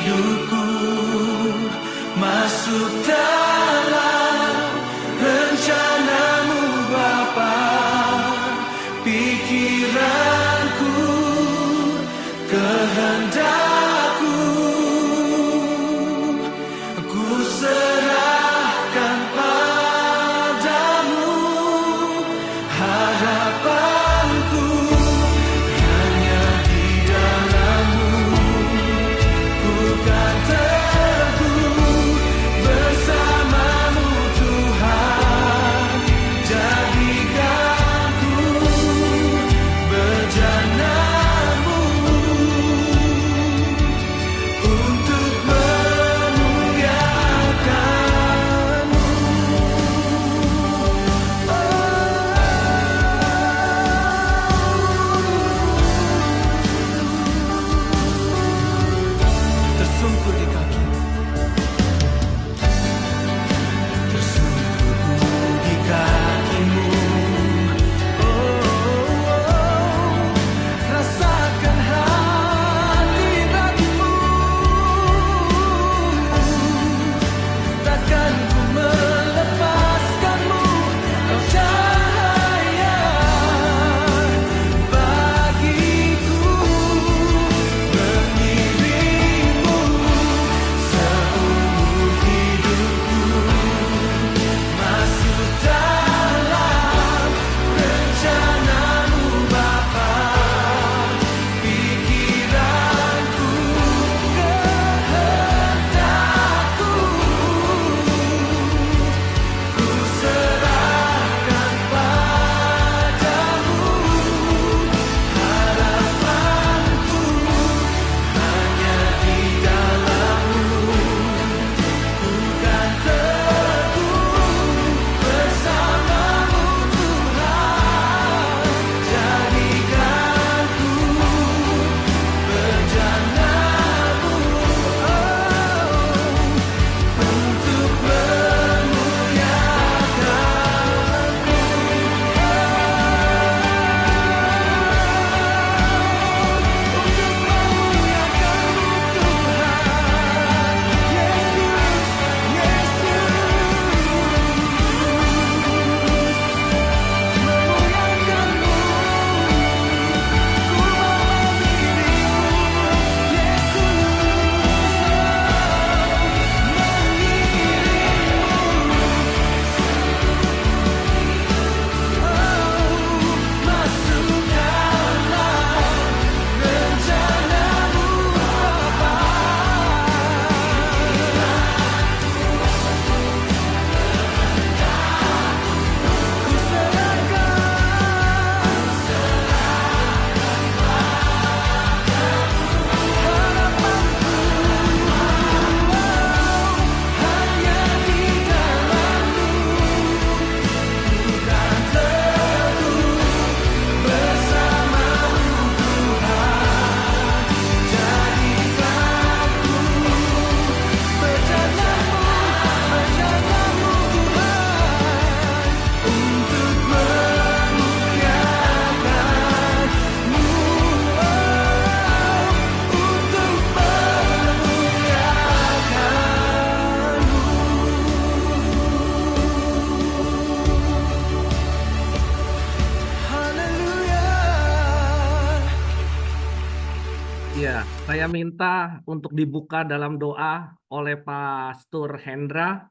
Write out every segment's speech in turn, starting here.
hidupku, masuk dalam rencanamu Bapa. Pikiranku, kehendakku, ku serahkan padamu. Harapanku hanya di dalam-Mu, ku kan teguh bersama-Mu Tuhan. Jadikan ku bejana-Mu untuk memuliakan-Mu. Tersungkur di kaki, tersungkur di kaki-Mu. Rasakan hati nurani-Mu. Takkan ku melepaskan-Mu, Kau cahaya bagiku. Mengiring-Mu seumur hidupku, masuk dalam rencana-Mu Bapa. Pikiranku, kehendakku, ku serahkan padamu. Harapanku hanya di dalam-Mu, ku kan teguh bersama-Mu Tuhan. Jadikan ku bejana-Mu untuk memuliakan-Mu Tuhan. Yesus, Yesus, memuliakan-Mu, ku mau mengiring-Mu. Yesus, masuk dalam rencana-Mu Bapa. Ku serahkan harapanku hanya di dalam-Mu, ku kan teguh bersama-Mu Tuhan. Jadikan ku bejana-Mu, bejana-Mu Tuhan, untuk memuliakan-Mu, untuk memuliakan-Mu. Haleluya. Ya, saya minta untuk dibuka dalam doa oleh Pastor Hendra.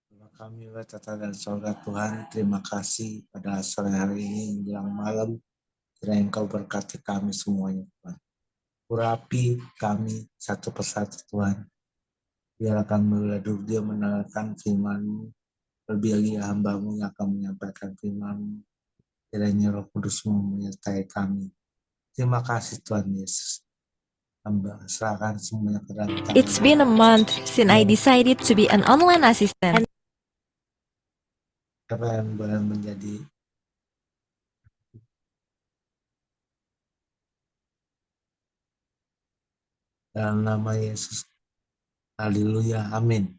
Terima kami Tata dan Saudara Tuhan, terima kasih pada sore hari ini menjelang malam. Kiranya Engkau berkati kami semuanya Tuhan. Urapi kami satu persatu Tuhan. Biar kami duduk dia mendengarkan firman-Mu. Lebih lagi hamba-Mu yang akan menyampaikan firman-Mu. Kiranya Roh Kudus-Mu menyertai kami. Terima kasih Tuhan Yesus. Hamba serahkan semuanya ke dalam tangan. It's been a month since I decided to be an online assistant. Siapa yang boleh menjadi dalam nama Yesus. Haleluya. Amin.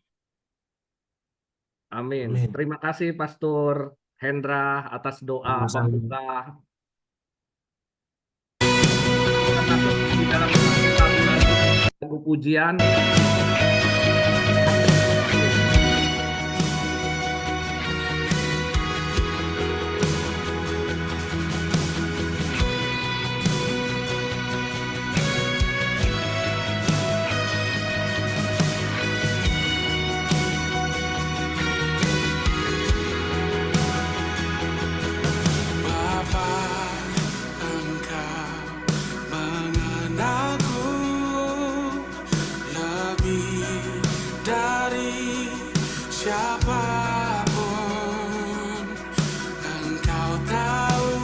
Amin. Amin. Terima kasih Pastor Hendra atas doa Sama-sama. pembuka masuk di dalam lagu pujian. Bapa, Engkau mengenalku lebih dari siapapun. Engkau tahu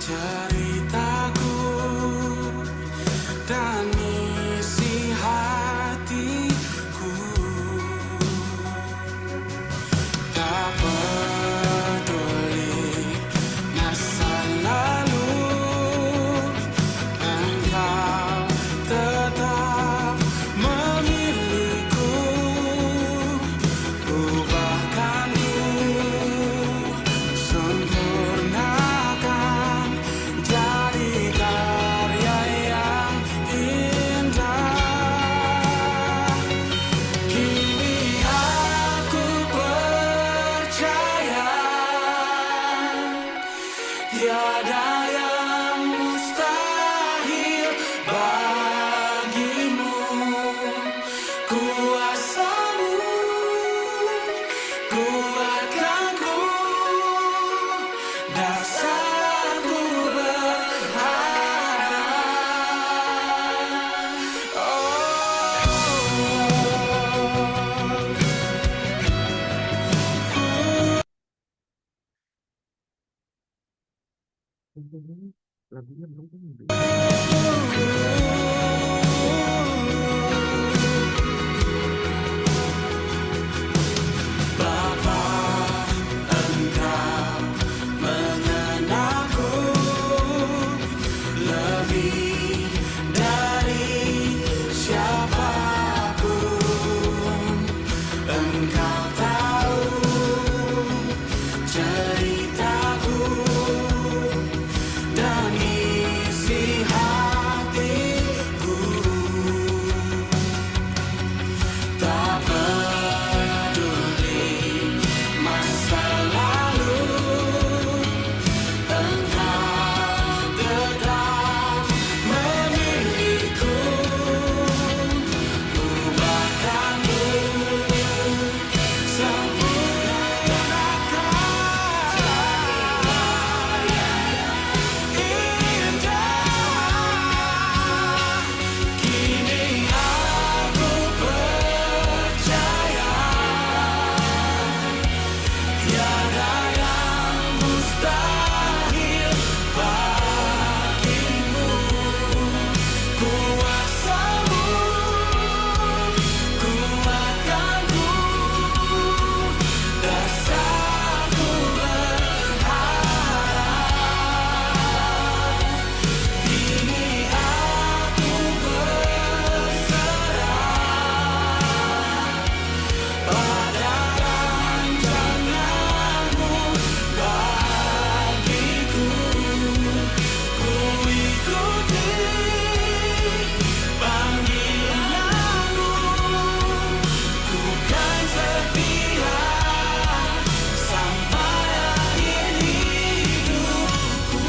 ceritaku dan isi hatiku. Tak peduli masa lalu, Engkau tetap memilihku. Ubahkanku, sempurnakan jadi karya yang indah. Kini aku percaya tiada yang mustahil bagimu. Kuasamu kuatkanku, dasarku berharap. Lagunya belum. Bapa, Engkau mengenalku lebih dari siapapun. Engkau tahu ceritaku dan isi hatiku. Tak peduli masa lalu, Engkau tetap memilihku. Ubahkanku, sempurnakan indah. Kini aku percaya tiada yang mustahil bagimu. Kuasamu kuatkanku, dasarku berharap. Kini aku berserah pada rancanganmu bagiku. Ku ikuti panggilanmu, ku kan setia sampai akhir hidupku.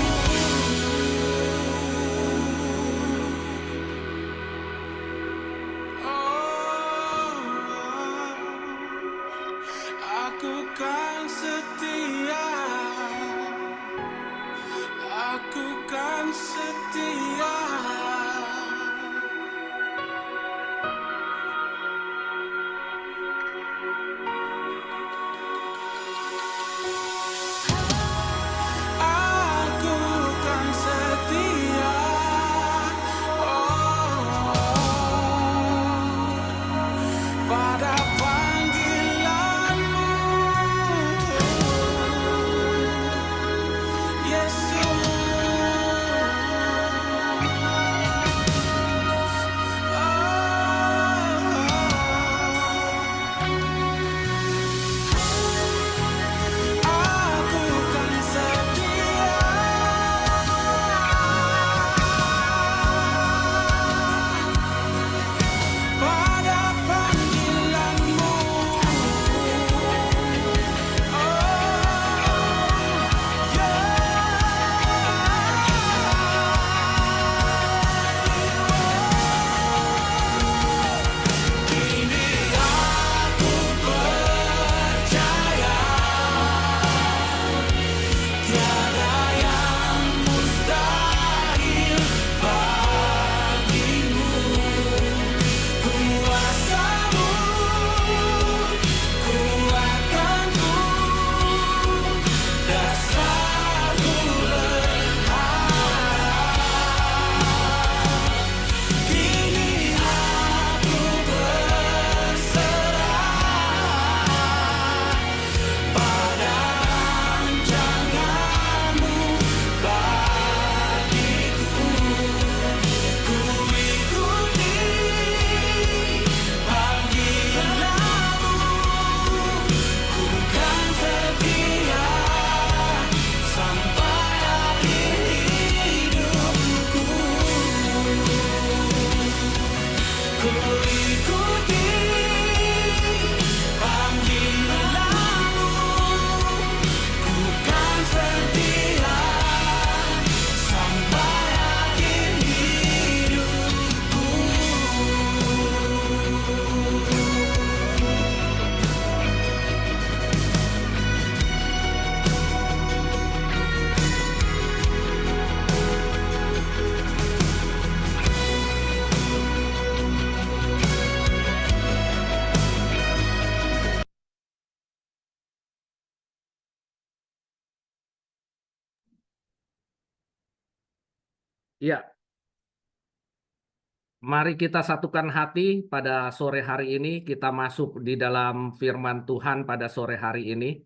Aku kan setia, aku kan setia. Aku kan setia, pada panggilanmu, Yesus. Ya, mari kita satukan hati pada sore hari ini. Kita masuk di dalam firman Tuhan pada sore hari ini.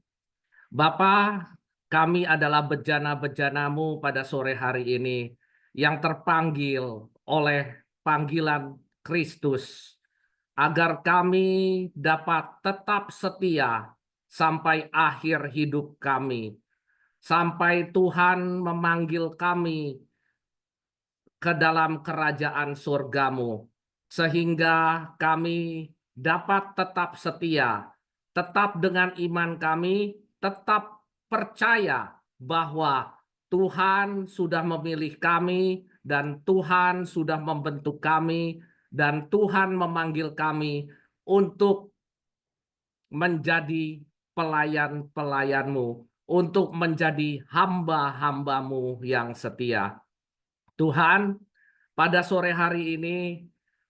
Bapa, kami adalah bejana-bejanamu pada sore hari ini yang terpanggil oleh panggilan Kristus, agar kami dapat tetap setia sampai akhir hidup kami, sampai Tuhan memanggil kami ke dalam kerajaan surgamu, sehingga kami dapat tetap setia, tetap dengan iman kami, tetap percaya bahwa Tuhan sudah memilih kami dan Tuhan sudah membentuk kami dan Tuhan memanggil kami untuk menjadi pelayan-pelayanmu, untuk menjadi hamba-hambamu yang setia. Tuhan, pada sore hari ini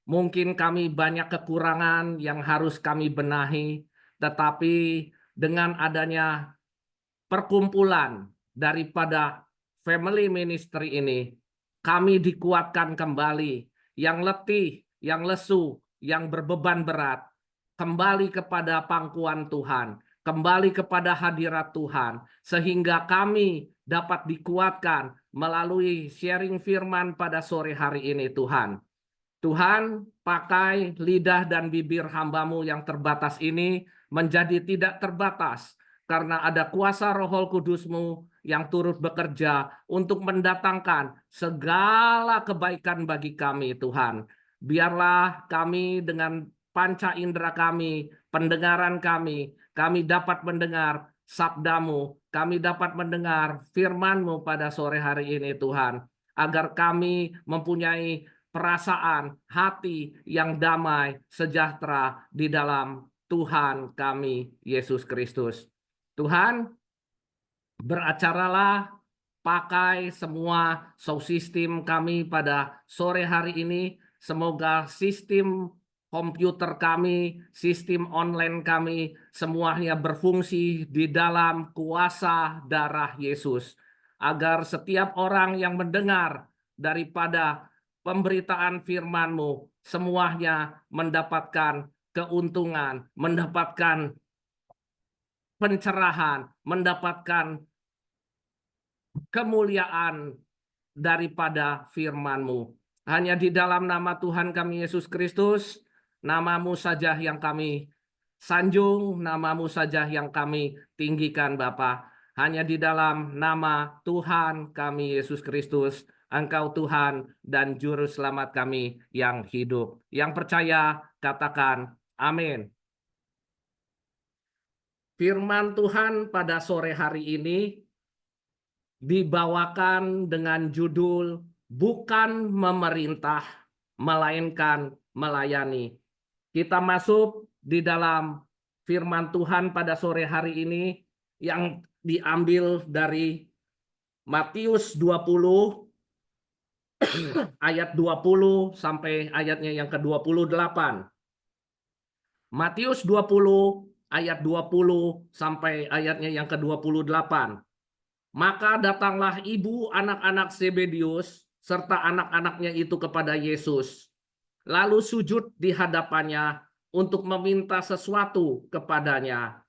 mungkin kami banyak kekurangan yang harus kami benahi, tetapi dengan adanya perkumpulan daripada family ministry ini, kami dikuatkan kembali, yang letih, yang lesu, yang berbeban berat, kembali kepada pangkuan Tuhan, kembali kepada hadirat Tuhan, sehingga kami dapat dikuatkan melalui sharing firman pada sore hari ini, Tuhan. Tuhan, pakai lidah dan bibir hambamu yang terbatas ini menjadi tidak terbatas, karena ada kuasa Roh Kudus-Mu yang turut bekerja untuk mendatangkan segala kebaikan bagi kami, Tuhan. Biarlah kami dengan panca indera kami, pendengaran kami dapat mendengar sabda-Mu, kami dapat mendengar firman-Mu pada sore hari ini, Tuhan, agar kami mempunyai perasaan hati yang damai, sejahtera di dalam Tuhan kami, Yesus Kristus. Tuhan, beracaralah, pakai semua sound system kami pada sore hari ini. Semoga sistem komputer kami, sistem online kami, semuanya berfungsi di dalam kuasa darah Yesus. Agar setiap orang yang mendengar daripada pemberitaan firman-Mu, semuanya mendapatkan keuntungan, mendapatkan pencerahan, mendapatkan kemuliaan daripada firman-Mu. Hanya di dalam nama Tuhan kami Yesus Kristus, nama-Mu saja yang kami sanjung, nama-Mu saja yang kami tinggikan, Bapa. Hanya di dalam nama Tuhan kami Yesus Kristus, Engkau Tuhan dan Juru Selamat kami yang hidup. Yang percaya, katakan amin. Firman Tuhan pada sore hari ini dibawakan dengan judul bukan memerintah, melainkan melayani. Kita masuk di dalam firman Tuhan pada sore hari ini yang diambil dari Matius 20 ayat 20 sampai ayatnya yang ke-28. Matius 20 ayat 20 sampai ayatnya yang ke-28. Maka datanglah ibu anak-anak Zebedius serta anak-anaknya itu kepada Yesus, lalu sujud di hadapannya untuk meminta sesuatu kepadanya.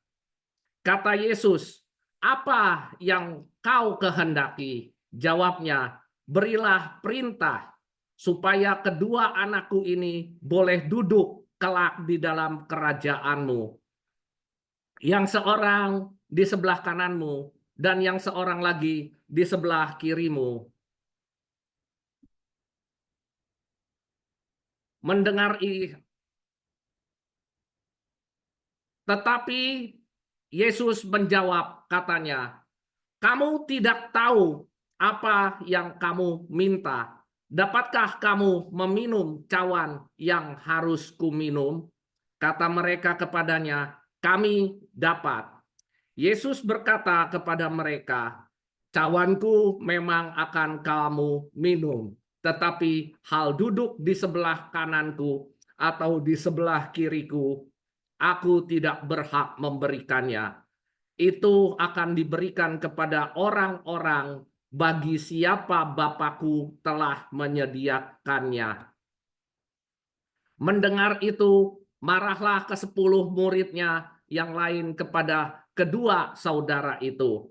Kata Yesus, "Apa yang kau kehendaki?" Jawabnya, "Berilah perintah supaya kedua anakku ini boleh duduk kelak di dalam kerajaan-Mu. Yang seorang di sebelah kananmu dan yang seorang lagi di sebelah kirimu." Tetapi Yesus menjawab, katanya, "Kamu tidak tahu apa yang kamu minta. Dapatkah kamu meminum cawan yang harus kuminum?" Kata mereka kepadanya, "Kami dapat." Yesus berkata kepada mereka, "Cawanku memang akan kamu minum, tetapi hal duduk di sebelah kananku atau di sebelah kiriku, aku tidak berhak memberikannya. Itu akan diberikan kepada orang-orang bagi siapa Bapakku telah menyediakannya. Mendengar itu, marahlah ke-10 muridnya yang lain kepada kedua saudara itu.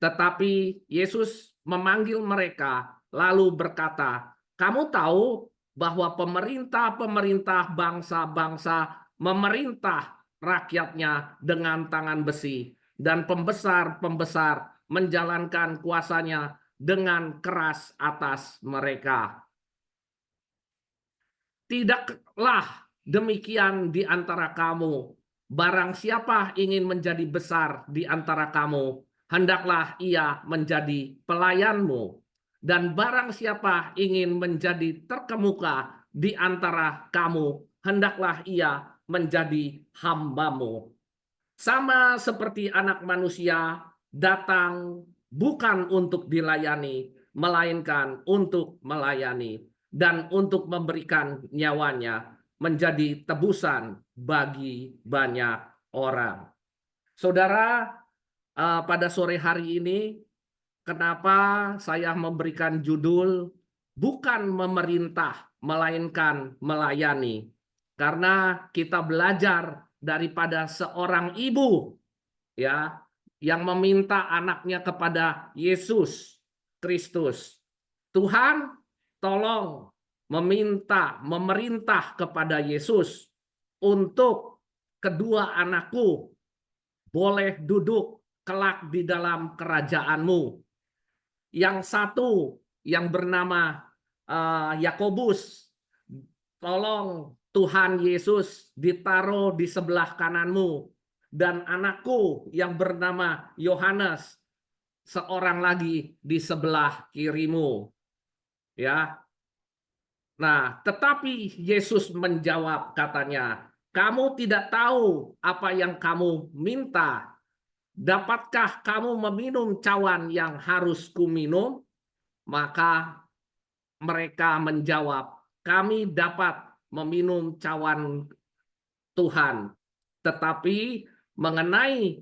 Tetapi Yesus memanggil mereka, lalu berkata, "Kamu tahu bahwa pemerintah-pemerintah bangsa-bangsa memerintah rakyatnya dengan tangan besi, dan pembesar-pembesar menjalankan kuasanya dengan keras atas mereka. Tidaklah demikian di antara kamu. Barang siapa ingin menjadi besar di antara kamu, hendaklah ia menjadi pelayanmu. Dan barang siapa ingin menjadi terkemuka di antara kamu, hendaklah ia menjadi hambamu. Sama seperti Anak Manusia datang bukan untuk dilayani, melainkan untuk melayani dan untuk memberikan nyawanya menjadi tebusan bagi banyak orang. Saudara, pada sore hari ini, kenapa saya memberikan judul bukan memerintah, melainkan melayani? Karena kita belajar daripada seorang ibu, ya, yang meminta anaknya kepada Yesus Kristus. Tuhan, tolong memerintah kepada Yesus untuk kedua anakku boleh duduk kelak di dalam kerajaan-Mu. Yang satu yang bernama Yakobus, tolong Tuhan Yesus ditaruh di sebelah kananmu. Dan anakku yang bernama Yohanes, seorang lagi di sebelah kirimu. Ya. Nah, tetapi Yesus menjawab, katanya, "Kamu tidak tahu apa yang kamu minta. Dapatkah kamu meminum cawan yang harus kuminum?" Maka mereka menjawab, "Kami dapat meminum cawan Tuhan." Tetapi mengenai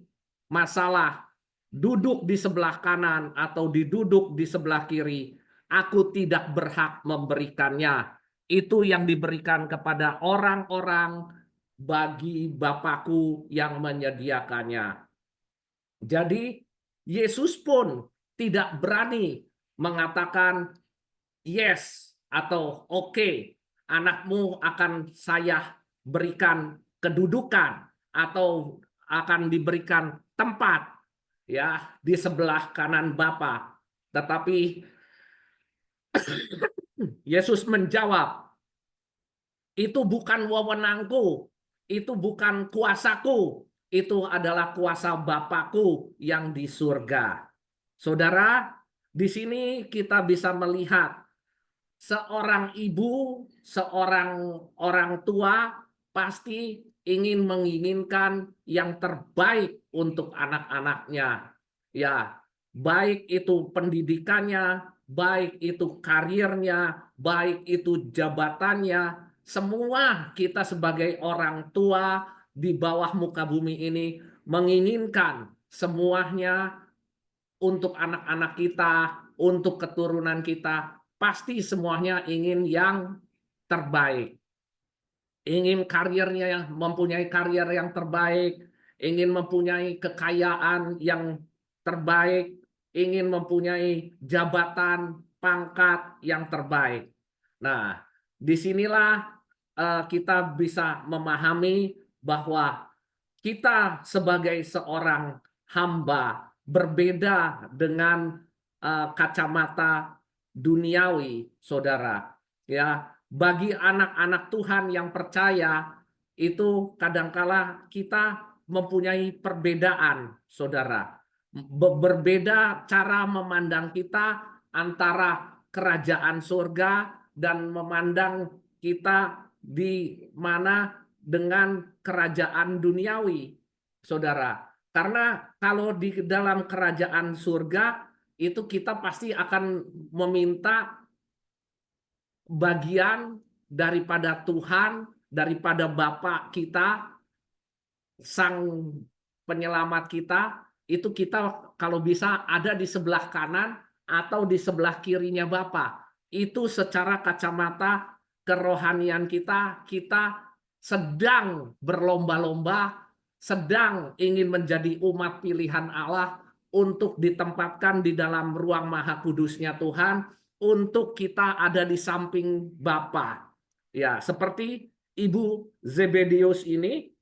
masalah duduk di sebelah kanan atau diduduk di sebelah kiri, aku tidak berhak memberikannya. Itu yang diberikan kepada orang-orang bagi Bapakku yang menyediakannya. Jadi Yesus pun tidak berani mengatakan yes atau oke, anakmu akan saya berikan kedudukan atau akan diberikan tempat, ya, di sebelah kanan Bapa. Tetapi Yesus menjawab, "Itu bukan wewenangku, itu bukan kuasaku, itu adalah kuasa Bapakku yang di surga." Saudara, di sini kita bisa melihat seorang ibu, seorang orang tua pasti ingin menginginkan yang terbaik untuk anak-anaknya. Ya, baik itu pendidikannya, baik itu karirnya, baik itu jabatannya, semua kita sebagai orang tua di bawah muka bumi ini menginginkan semuanya untuk anak-anak kita, untuk keturunan kita, pasti semuanya ingin yang terbaik. Ingin karirnya yang mempunyai karir yang terbaik, ingin mempunyai kekayaan yang terbaik, ingin mempunyai jabatan, pangkat yang terbaik. Nah, disinilah kita bisa memahami bahwa kita sebagai seorang hamba berbeda dengan kacamata duniawi, saudara. Ya, bagi anak-anak Tuhan yang percaya itu kadangkala kita mempunyai perbedaan, saudara. Berbeda cara memandang kita antara kerajaan surga dan memandang kita di mana dengan kerajaan duniawi, saudara. Karena kalau di dalam kerajaan surga itu kita pasti akan meminta bagian daripada Tuhan, daripada Bapa kita, Sang Penyelamat kita, itu kita kalau bisa ada di sebelah kanan atau di sebelah kirinya Bapa. Itu secara kacamata kerohanian kita sedang berlomba-lomba, sedang ingin menjadi umat pilihan Allah untuk ditempatkan di dalam ruang maha kudusnya Tuhan, untuk kita ada di samping Bapa. Ya, seperti Ibu Zebedeus ini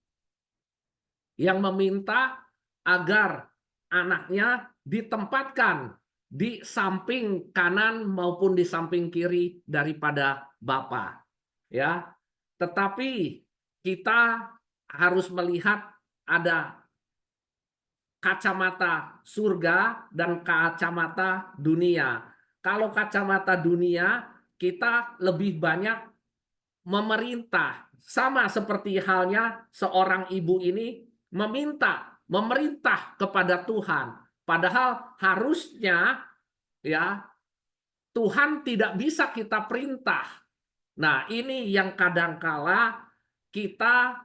yang meminta agar anaknya ditempatkan di samping kanan maupun di samping kiri daripada Bapa. Ya, tetapi kita harus melihat ada kacamata surga dan kacamata dunia. Kalau kacamata dunia, kita lebih banyak memerintah. Sama seperti halnya seorang ibu ini memerintah kepada Tuhan. Padahal harusnya ya Tuhan tidak bisa kita perintah. Nah, ini yang kadangkala kita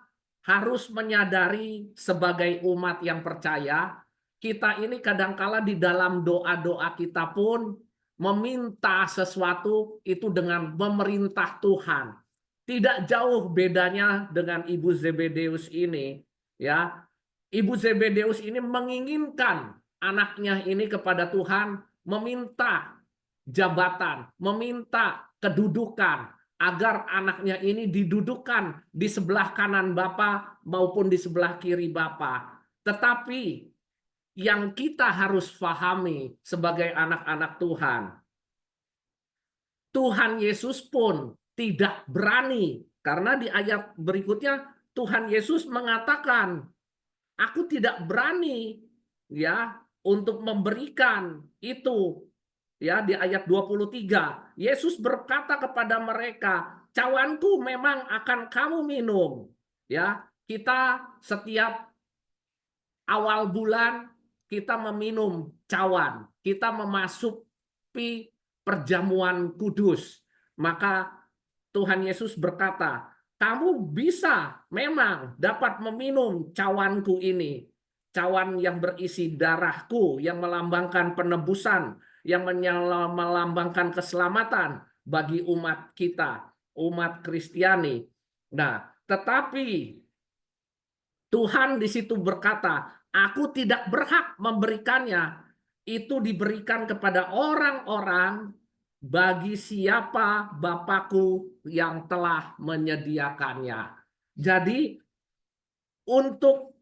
harus menyadari sebagai umat yang percaya, kita ini kadangkala di dalam doa-doa kita pun meminta sesuatu itu dengan memerintah Tuhan. Tidak jauh bedanya dengan Ibu Zebedeus ini, ya. Ibu Zebedeus ini menginginkan anaknya ini kepada Tuhan, meminta jabatan, meminta kedudukan, agar anaknya ini didudukkan di sebelah kanan Bapa maupun di sebelah kiri Bapa. Tetapi yang kita harus pahami sebagai anak-anak Tuhan, Tuhan Yesus pun tidak berani, karena di ayat berikutnya Tuhan Yesus mengatakan, aku tidak berani ya untuk memberikan itu. Ya, di ayat 23, Yesus berkata kepada mereka, cawanku memang akan kamu minum. Ya, kita setiap awal bulan kita meminum cawan, kita memasuki perjamuan kudus. Maka Tuhan Yesus berkata, kamu bisa memang dapat meminum cawanku ini, cawan yang berisi darahku yang melambangkan penebusan, yang melambangkan keselamatan bagi umat kita, umat Kristiani. Nah, tetapi Tuhan di situ berkata, aku tidak berhak memberikannya. Itu diberikan kepada orang-orang bagi siapa Bapakku yang telah menyediakannya. Jadi untuk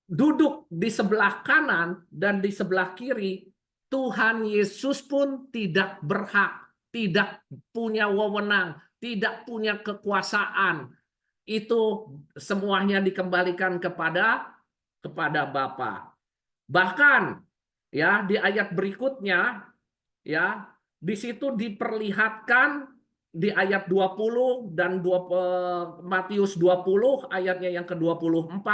duduk di sebelah kanan dan di sebelah kiri, Tuhan Yesus pun tidak berhak, tidak punya wewenang, tidak punya kekuasaan. Itu semuanya dikembalikan kepada Bapa. Bahkan ya di ayat berikutnya ya di situ diperlihatkan di ayat 20 dan Matius 20 ayatnya yang ke-24,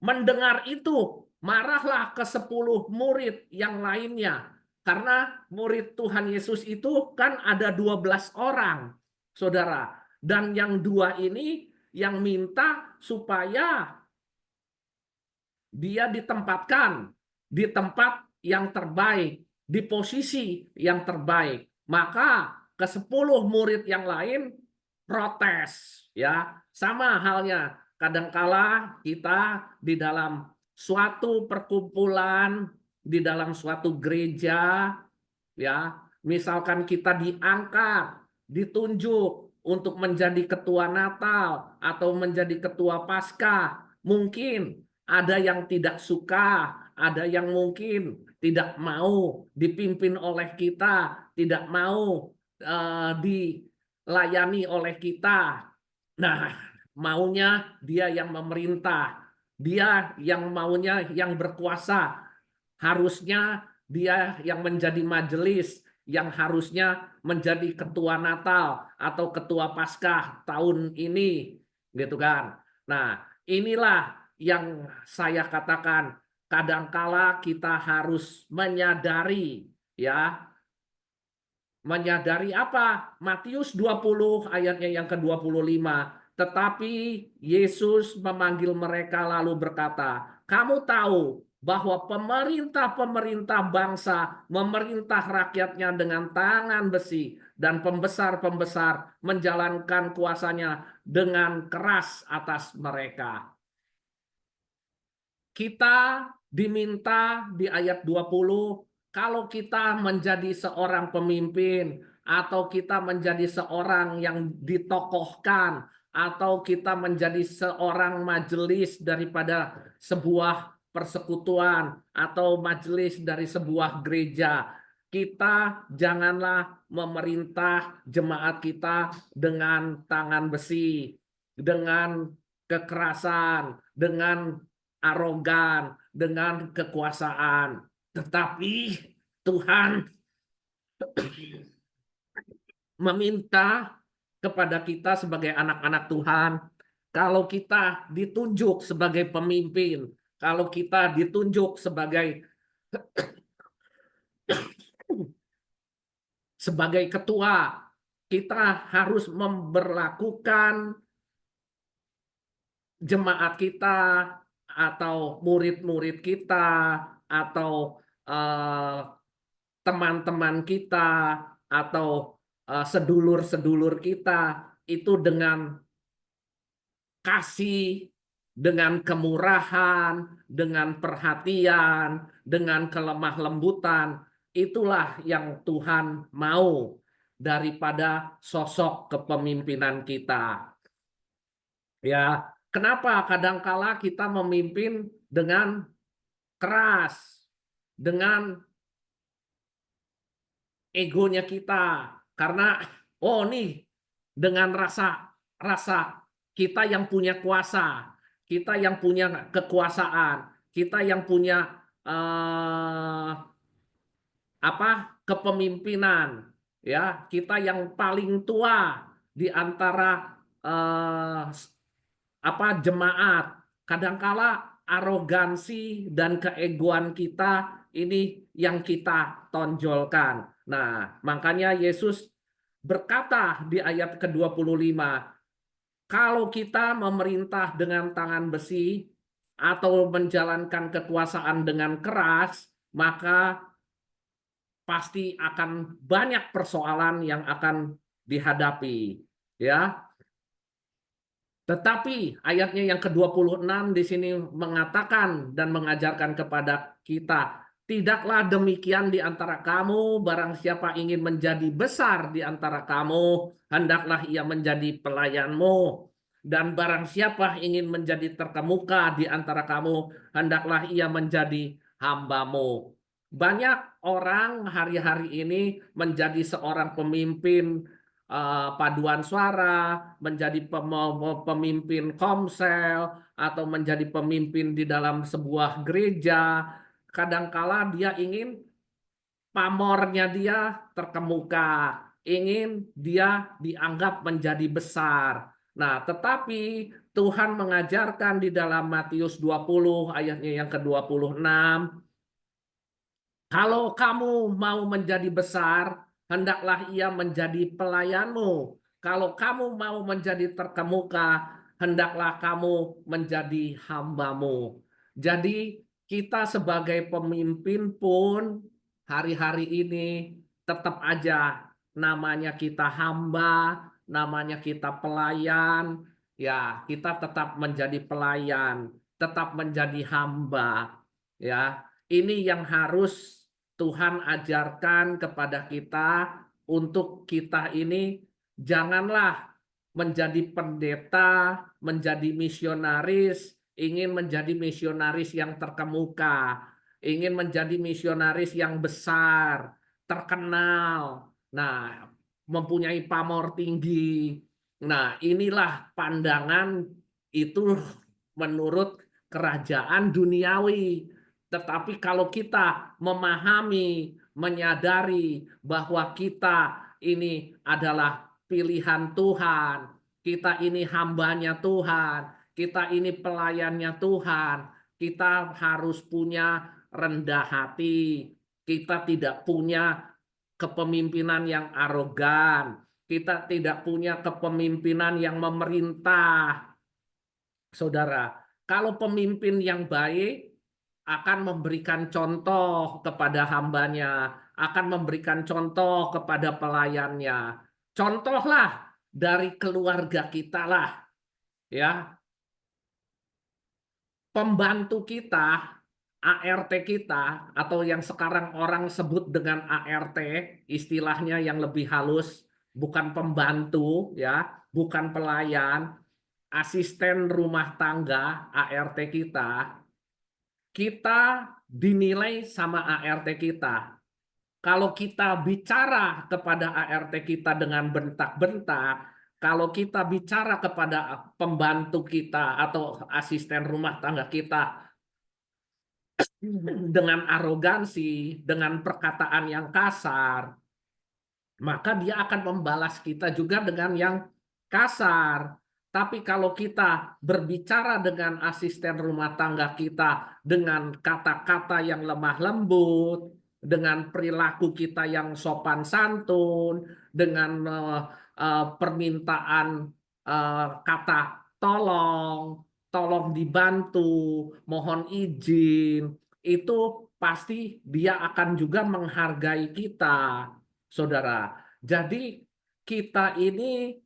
mendengar itu marahlah ke-10 murid yang lainnya, karena murid Tuhan Yesus itu kan ada 12 orang, saudara, dan yang 2 ini yang minta supaya dia ditempatkan di tempat yang terbaik, di posisi yang terbaik. Maka ke-10 murid yang lain protes, ya. Sama halnya kadangkala kita di dalam suatu perkumpulan, di dalam suatu gereja, ya, misalkan kita diangkat, ditunjuk untuk menjadi ketua Natal atau menjadi ketua Paskah, mungkin ada yang tidak suka, ada yang mungkin tidak mau dipimpin oleh kita, tidak mau dilayani oleh kita. Nah, maunya dia yang memerintah, dia yang maunya yang berkuasa, harusnya dia yang menjadi majelis, yang harusnya menjadi ketua Natal atau ketua Paskah tahun ini, gitu kan. Nah, inilah yang saya katakan, kadangkala kita harus menyadari, ya, menyadari apa? Matius 20 ayatnya yang ke-25. Tetapi Yesus memanggil mereka lalu berkata, kamu tahu bahwa pemerintah-pemerintah bangsa memerintah rakyatnya dengan tangan besi dan pembesar-pembesar menjalankan kuasanya dengan keras atas mereka. Kita diminta di ayat 20, kalau kita menjadi seorang pemimpin atau kita menjadi seorang yang ditokohkan atau kita menjadi seorang majelis daripada sebuah persekutuan atau majelis dari sebuah gereja, kita janganlah memerintah jemaat kita dengan tangan besi, dengan kekerasan, dengan arogan, dengan kekuasaan. Tetapi Tuhan meminta kepada kita sebagai anak-anak Tuhan, kalau kita ditunjuk sebagai pemimpin, kalau kita ditunjuk sebagai ketua, kita harus memberlakukan jemaat kita atau murid-murid kita atau teman-teman kita atau sedulur-sedulur kita itu dengan kasih, dengan kemurahan, dengan perhatian, dengan kelemah lembutan. Itulah yang Tuhan mau daripada sosok kepemimpinan kita. Ya, kenapa kadangkala kita memimpin dengan keras, dengan egonya kita, karena nih dengan rasa kita yang punya kuasa, kita yang punya kekuasaan, kita yang punya kepemimpinan, ya, kita yang paling tua di antara jemaat. Kadangkala arogansi dan keegoan kita ini yang kita tonjolkan. Nah, makanya Yesus berkata di ayat ke-25, kalau kita memerintah dengan tangan besi atau menjalankan kekuasaan dengan keras, maka pasti akan banyak persoalan yang akan dihadapi, ya. Tetapi ayatnya yang ke-26 di sini mengatakan dan mengajarkan kepada kita, tidaklah demikian di antara kamu, barang siapa ingin menjadi besar di antara kamu, hendaklah ia menjadi pelayanmu. Dan barang siapa ingin menjadi terkemuka di antara kamu, hendaklah ia menjadi hambamu. Banyak orang hari-hari ini menjadi seorang pemimpin paduan suara, menjadi pemimpin komsel, atau menjadi pemimpin di dalam sebuah gereja. Kadangkala dia ingin pamornya dia terkemuka, ingin dia dianggap menjadi besar. Nah, tetapi Tuhan mengajarkan di dalam Matius 20 ayatnya yang ke-26, kalau kamu mau menjadi besar, hendaklah ia menjadi pelayanmu. Kalau kamu mau menjadi terkemuka, hendaklah kamu menjadi hambamu. Jadi kita sebagai pemimpin pun hari-hari ini tetap aja namanya kita hamba, namanya kita pelayan. Ya, kita tetap menjadi pelayan, tetap menjadi hamba. Ya, ini yang harus Tuhan ajarkan kepada kita, untuk kita ini janganlah menjadi pendeta, menjadi misionaris, ingin menjadi misionaris yang terkemuka, ingin menjadi misionaris yang besar, terkenal, nah, mempunyai pamor tinggi. Nah, inilah pandangan itu menurut kerajaan duniawi. Tetapi kalau kita memahami, menyadari bahwa kita ini adalah pilihan Tuhan, kita ini hambanya Tuhan, kita ini pelayannya Tuhan, kita harus punya rendah hati, kita tidak punya kepemimpinan yang arogan, kita tidak punya kepemimpinan yang memerintah. Saudara, kalau pemimpin yang baik akan memberikan contoh kepada hambanya, akan memberikan contoh kepada pelayannya. Contohlah dari keluarga kita lah, ya. Pembantu kita, ART kita, atau yang sekarang orang sebut dengan ART, istilahnya yang lebih halus, bukan pembantu, ya, bukan pelayan, asisten rumah tangga, ART kita dinilai sama ART kita. Kalau kita bicara kepada ART kita dengan bentak-bentak, kalau kita bicara kepada pembantu kita atau asisten rumah tangga kita dengan arogansi, dengan perkataan yang kasar, maka dia akan membalas kita juga dengan yang kasar. Tapi kalau kita berbicara dengan asisten rumah tangga kita dengan kata-kata yang lemah lembut, dengan perilaku kita yang sopan santun, dengan permintaan kata tolong, tolong dibantu, mohon izin, itu pasti dia akan juga menghargai kita, saudara. Jadi kita ini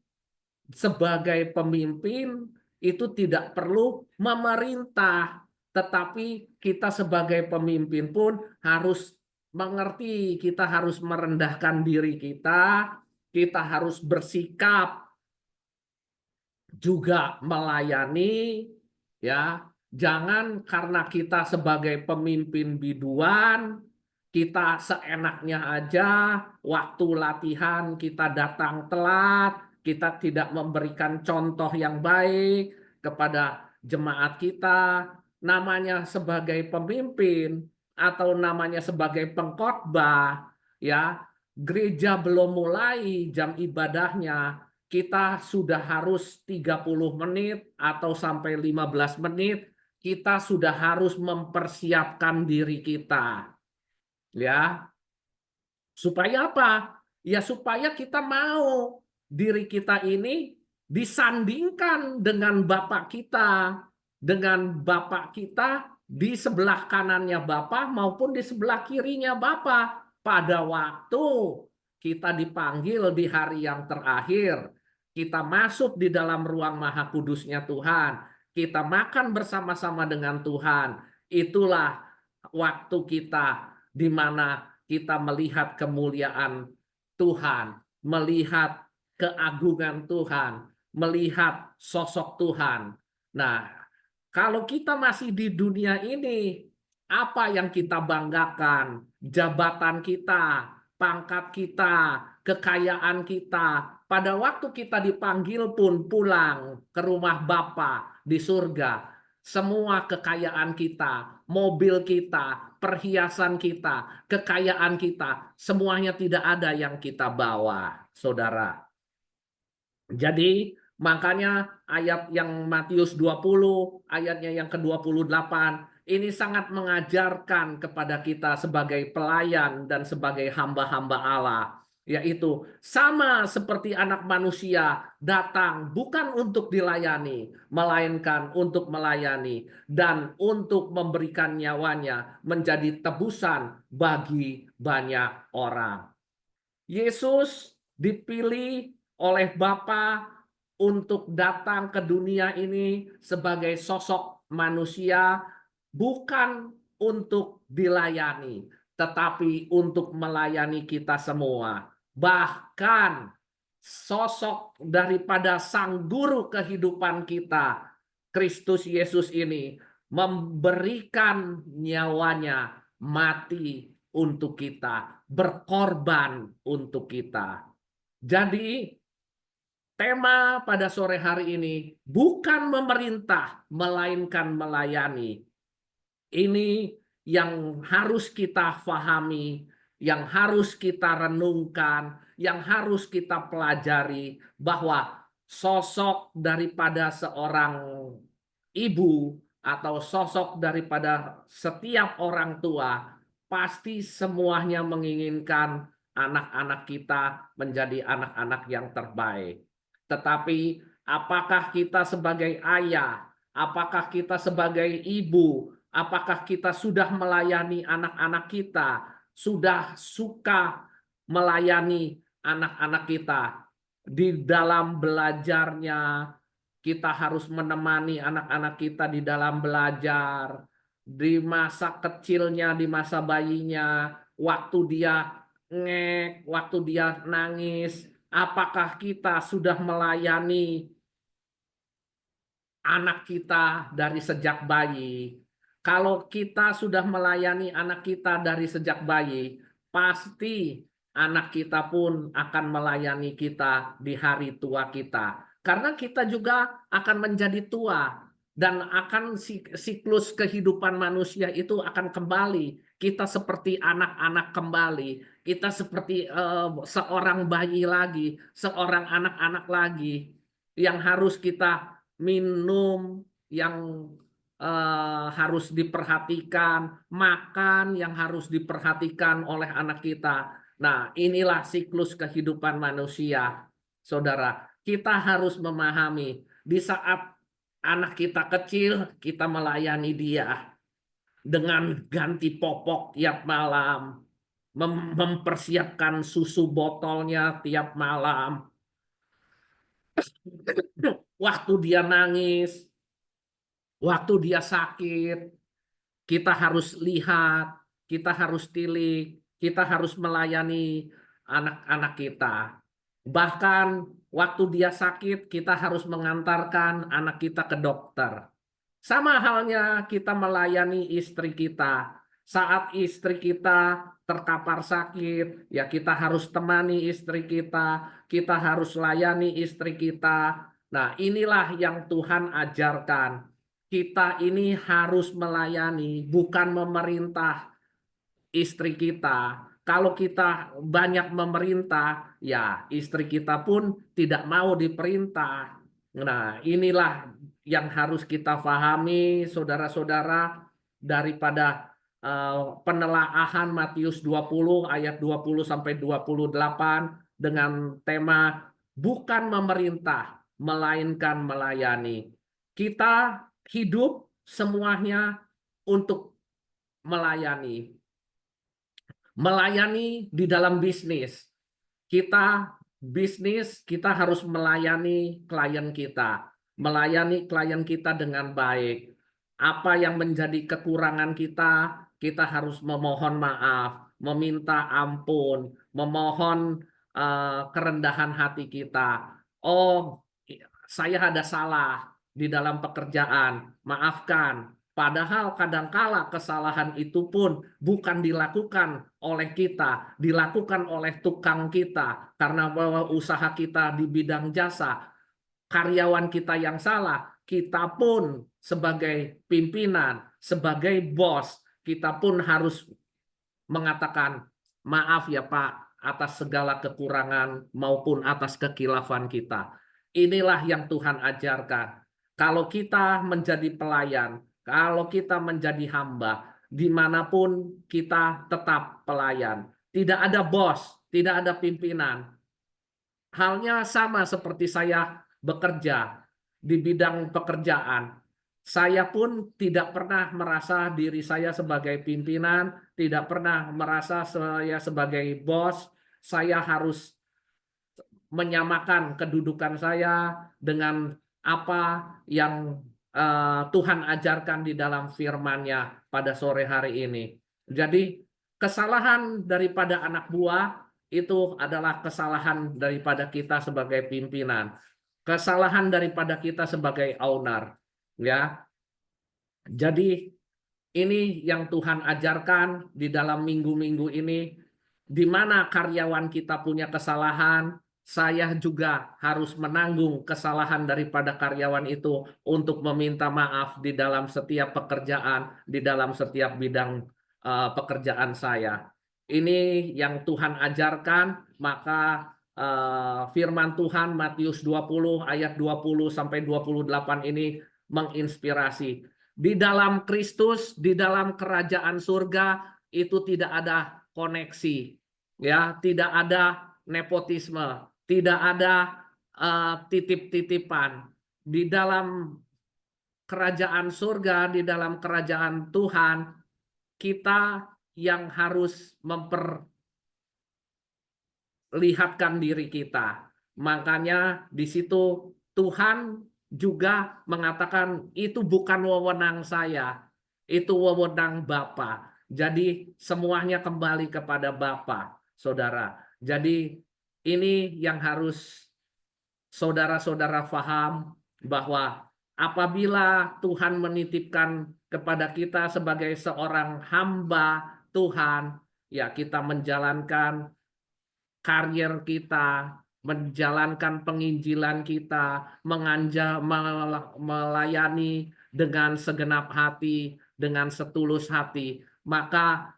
sebagai pemimpin itu tidak perlu memerintah, tetapi kita sebagai pemimpin pun harus mengerti, kita harus merendahkan diri kita harus bersikap juga melayani, ya. Jangan karena kita sebagai pemimpin biduan, kita seenaknya aja, waktu latihan kita datang telat, kita tidak memberikan contoh yang baik kepada jemaat kita. Namanya sebagai pemimpin atau namanya sebagai pengkhotbah, ya, gereja belum mulai jam ibadahnya, kita sudah harus 30 menit atau sampai 15 menit, kita sudah harus mempersiapkan diri kita. Ya. Supaya apa? Ya supaya kita mau diri kita ini disandingkan dengan Bapak kita, dengan Bapak kita di sebelah kanannya Bapak maupun di sebelah kirinya Bapak. Pada waktu kita dipanggil di hari yang terakhir, kita masuk di dalam ruang Maha Kudusnya Tuhan, kita makan bersama-sama dengan Tuhan, itulah waktu kita di mana kita melihat kemuliaan Tuhan, melihat keagungan Tuhan, melihat sosok Tuhan. Nah, kalau kita masih di dunia ini, apa yang kita banggakan? Jabatan kita, pangkat kita, kekayaan kita. Pada waktu kita dipanggil pun pulang ke rumah Bapa di surga, semua kekayaan kita, mobil kita, perhiasan kita, kekayaan kita, semuanya tidak ada yang kita bawa, saudara. Jadi makanya ayat yang Matius 20, ayatnya yang ke-28, ini sangat mengajarkan kepada kita sebagai pelayan dan sebagai hamba-hamba Allah. Yaitu sama seperti anak manusia datang bukan untuk dilayani, melainkan untuk melayani dan untuk memberikan nyawanya menjadi tebusan bagi banyak orang. Yesus dipilih oleh Bapa untuk datang ke dunia ini sebagai sosok manusia, bukan untuk dilayani, tetapi untuk melayani kita semua. Bahkan sosok daripada sang guru kehidupan kita, Kristus Yesus ini, memberikan nyawanya mati untuk kita, berkorban untuk kita. Jadi tema pada sore hari ini bukan memerintah, melainkan melayani. Ini yang harus kita pahami, yang harus kita renungkan, yang harus kita pelajari, bahwa sosok daripada seorang ibu atau sosok daripada setiap orang tua pasti semuanya menginginkan anak-anak kita menjadi anak-anak yang terbaik. Tetapi apakah kita sebagai ayah, apakah kita sebagai ibu Apakah kita sudah melayani anak-anak kita, sudah suka melayani anak-anak kita di dalam belajarnya. Kita harus menemani anak-anak kita di dalam belajar, di masa kecilnya, di masa bayinya, waktu dia ngek, waktu dia nangis. Apakah kita sudah melayani anak kita dari sejak bayi? Kalau kita sudah melayani anak kita dari sejak bayi, pasti anak kita pun akan melayani kita di hari tua kita. Karena kita juga akan menjadi tua dan akan siklus kehidupan manusia itu akan kembali. Kita seperti anak-anak kembali. Kita seperti seorang bayi lagi, seorang anak-anak lagi yang harus kita minum, yang harus diperhatikan, makan yang harus diperhatikan oleh anak kita. Nah, inilah siklus kehidupan manusia, saudara. Kita harus memahami di saat anak kita kecil, kita melayani dia dengan ganti popok tiap malam, mempersiapkan susu botolnya tiap malam. Waktu dia nangis, waktu dia sakit, kita harus lihat, kita harus tilik, kita harus melayani anak-anak kita. Bahkan waktu dia sakit, kita harus mengantarkan anak kita ke dokter. Sama halnya kita melayani istri kita. Saat istri kita terkapar sakit, ya kita harus temani istri kita harus layani istri kita. Nah, inilah yang Tuhan ajarkan. Kita ini harus melayani, bukan memerintah istri kita. Kalau kita banyak memerintah, ya istri kita pun tidak mau diperintah. Nah, inilah yang harus kita pahami, saudara-saudara, daripada penelaahan Matius 20 ayat 20 sampai 28 dengan tema bukan memerintah, melainkan melayani. Kita hidup semuanya untuk melayani. Melayani di dalam bisnis. Kita harus melayani klien kita. Melayani klien kita dengan baik. Apa yang menjadi kekurangan kita, kita harus memohon maaf, meminta ampun, memohon kerendahan hati kita. Oh, saya ada salah di dalam pekerjaan, maafkan. Padahal kadangkala kesalahan itu pun bukan dilakukan oleh kita, dilakukan oleh tukang kita. Karena bahwa usaha kita di bidang jasa, karyawan kita yang salah, kita pun sebagai pimpinan, sebagai bos, kita pun harus mengatakan, maaf ya Pak, atas segala kekurangan maupun atas kekilafan kita. Inilah yang Tuhan ajarkan. Kalau kita menjadi pelayan, kalau kita menjadi hamba, dimanapun kita tetap pelayan. Tidak ada bos, tidak ada pimpinan. Halnya sama seperti saya bekerja di bidang pekerjaan. Saya pun tidak pernah merasa diri saya sebagai pimpinan, tidak pernah merasa saya sebagai bos. Saya harus menyamakan kedudukan saya dengan apa yang Tuhan ajarkan di dalam firman-Nya pada sore hari ini. Jadi kesalahan daripada anak buah itu adalah kesalahan daripada kita sebagai pimpinan. Kesalahan daripada kita sebagai owner, ya. Jadi ini yang Tuhan ajarkan di dalam minggu-minggu ini, di mana karyawan kita punya kesalahan, saya juga harus menanggung kesalahan daripada karyawan itu untuk meminta maaf di dalam setiap pekerjaan, di dalam setiap bidang pekerjaan saya. Ini yang Tuhan ajarkan, maka firman Tuhan Matius 20 ayat 20 sampai 28 ini menginspirasi. Di dalam Kristus, di dalam kerajaan surga itu tidak ada koneksi, ya, tidak ada nepotisme, tidak ada titip-titipan. Di dalam kerajaan surga, di dalam kerajaan Tuhan, kita yang harus memperlihatkan diri kita. Makanya di situ Tuhan juga mengatakan itu bukan wewenang saya, itu wewenang Bapa. Jadi semuanya kembali kepada Bapa, saudara. Jadi ini yang harus saudara-saudara paham, bahwa apabila Tuhan menitipkan kepada kita sebagai seorang hamba Tuhan, ya kita menjalankan karir kita, menjalankan penginjilan kita, melayani dengan segenap hati, dengan setulus hati, maka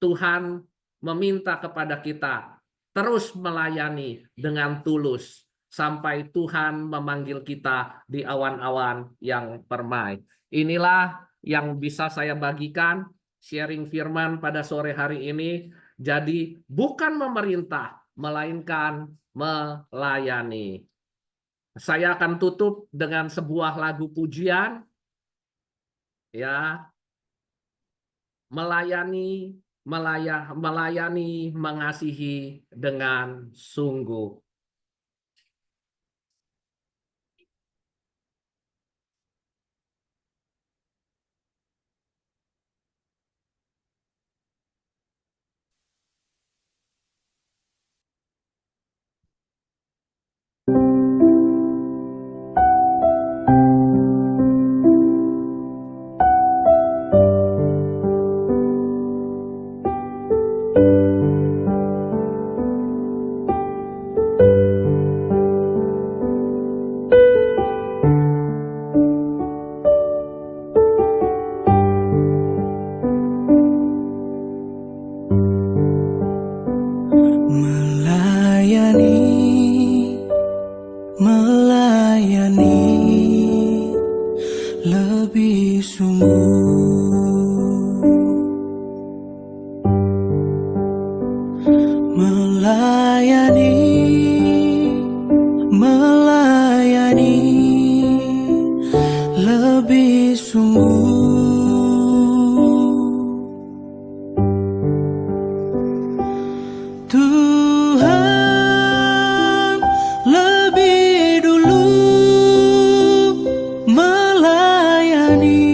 Tuhan meminta kepada kita terus melayani dengan tulus sampai Tuhan memanggil kita di awan-awan yang permai. Inilah yang bisa saya bagikan, sharing firman pada sore hari ini. Jadi bukan memerintah, melainkan melayani. Saya akan tutup dengan sebuah lagu pujian, ya, melayani, mengasihi dengan sungguh. Melayani lebih sungguh, melayani lebih sungguh. Tuhan lebih dulu melayani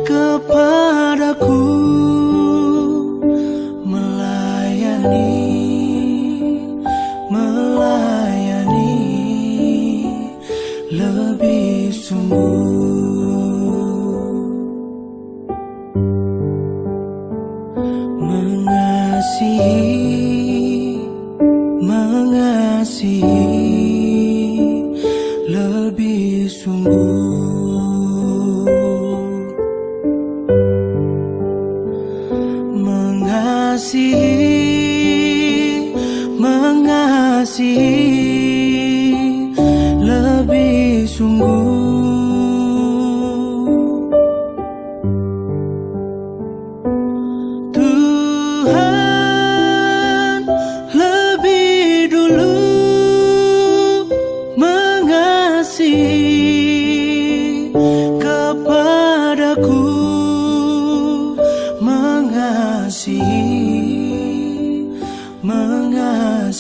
kepadaku, melayani lebih sungguh. Mengasihi lebih sungguh, mengasihi lebih sungguh.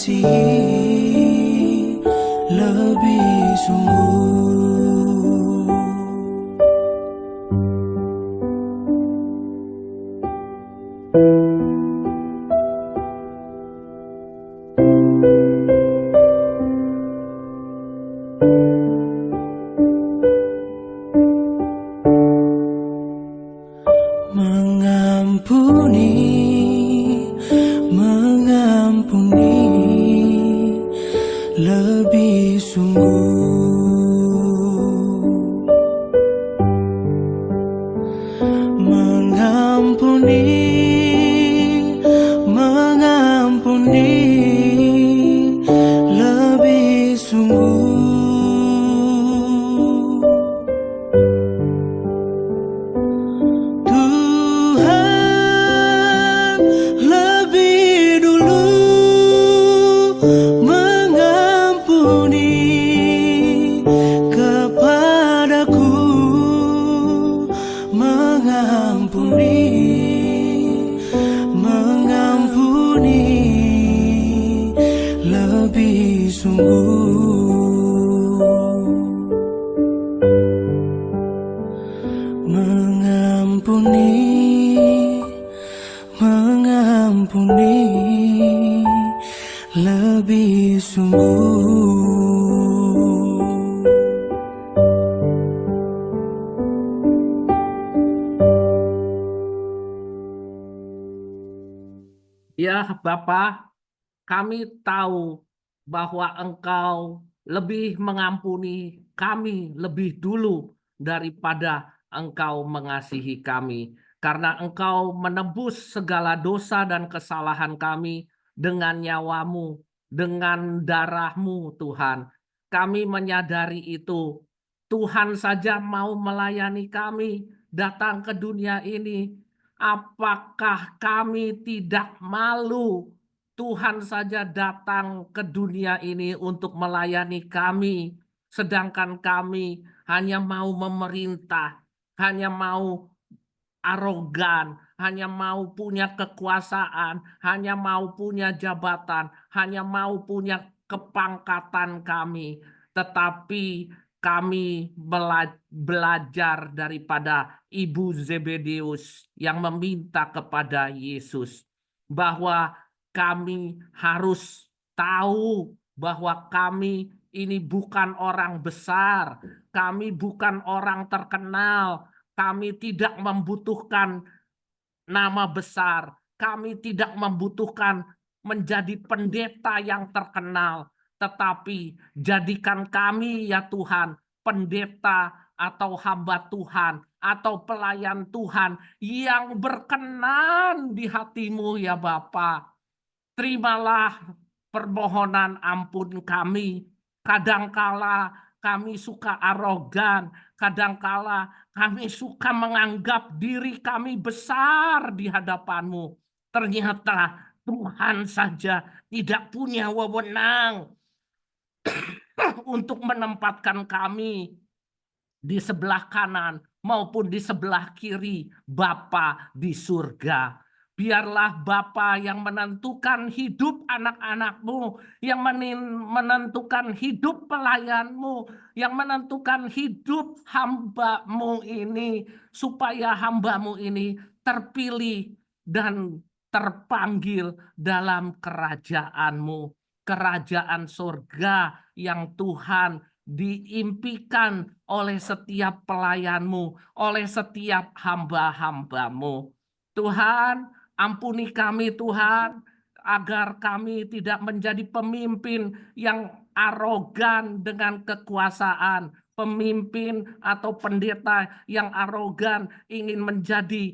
Mengasihi lebih sungguh. Mengampuni lebih sungguh, mengampuni lebih sungguh. Mengampuni kepadaku, lebih sungguh mengampuni, mengampuni lebih sungguh. Ya, Bapa, kami tahu bahwa Engkau lebih mengampuni kami lebih dulu daripada Engkau mengasihi kami. Karena Engkau menebus segala dosa dan kesalahan kami dengan nyawamu, dengan darah-Mu, Tuhan. Kami menyadari itu. Tuhan saja mau melayani kami datang ke dunia ini. Apakah kami tidak malu? Tuhan saja datang ke dunia ini untuk melayani kami, sedangkan kami hanya mau memerintah, hanya mau arogan, hanya mau punya kekuasaan, hanya mau punya jabatan, hanya mau punya kepangkatan kami. Tetapi kami belajar daripada Ibu Zebedeus yang meminta kepada Yesus bahwa kami harus tahu bahwa kami ini bukan orang besar, kami bukan orang terkenal, kami tidak membutuhkan nama besar, kami tidak membutuhkan menjadi pendeta yang terkenal, tetapi jadikan kami ya Tuhan pendeta atau hamba Tuhan atau pelayan Tuhan yang berkenan di hati-Mu ya Bapa. Terimalah permohonan ampun kami. Kadangkala kami suka arogan, kadangkala kami suka menganggap diri kami besar di hadapan-Mu. Ternyata Tuhan saja tidak punya wewenang untuk menempatkan kami di sebelah kanan maupun di sebelah kiri Bapa di surga. Biarlah Bapa yang menentukan hidup anak-anak-Mu, yang menentukan hidup pelayan-Mu, yang menentukan hidup hamba-Mu ini, supaya hamba-Mu ini terpilih dan terpanggil dalam kerajaan-Mu, kerajaan surga yang Tuhan diimpikan oleh setiap pelayan-Mu, oleh setiap hamba-hamba-Mu. Tuhan, ampuni kami Tuhan, agar kami tidak menjadi pemimpin yang arogan dengan kekuasaan, pemimpin atau pendeta yang arogan ingin menjadi